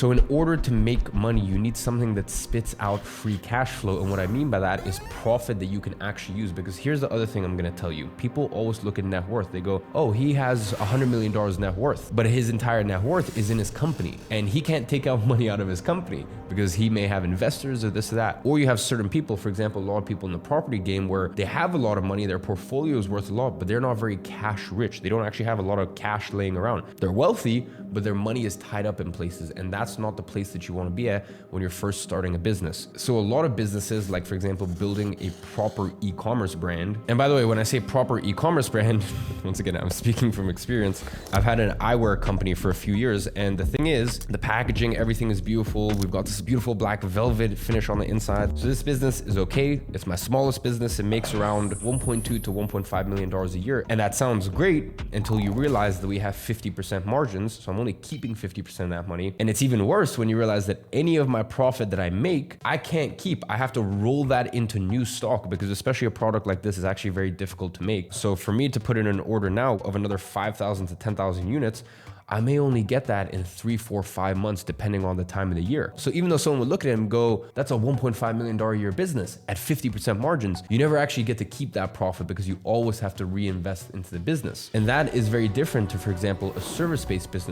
So in order to make money, you need something that spits out free cash flow. And what I mean by that is profit that you can actually use. Because here's the other thing I'm going to tell you. People always look at net worth. They go, oh, he has $100 million net worth, but his entire net worth is in his company. And he can't take out money out of his company because he may have investors or this or that. Or you have certain people, for example, a lot of people in the property game where they have a lot of money, their portfolio is worth a lot, but they're not very cash rich. They don't actually have a lot of cash laying around. They're wealthy, but their money is tied up in places. And that's not the place that you want to be at when you're first starting a business. So a lot of businesses, like for example, building a proper e-commerce brand. And by the way, when I say proper e-commerce brand, once again, I'm speaking from experience. I've had an eyewear company for a few years. And the thing is, the packaging, everything is beautiful. We've got this beautiful black velvet finish on the inside. So this business is okay. It's my smallest business. It makes around $1.2 to $1.5 million a year. And that sounds great until you realize that we have 50% margins. So I'm only keeping 50% of that money. And it's even worse when you realize that any of my profit that I make, I can't keep. I have to roll that into new stock because especially a product like this is actually very difficult to make. So for me to put in an order now of another 5,000 to 10,000 units, I may only get that in 3, 4, 5 months, depending on the time of the year. So even though someone would look at it and go, that's a $1.5 million a year business at 50% margins, you never actually get to keep that profit because you always have to reinvest into the business. And that is very different to, for example, a service-based business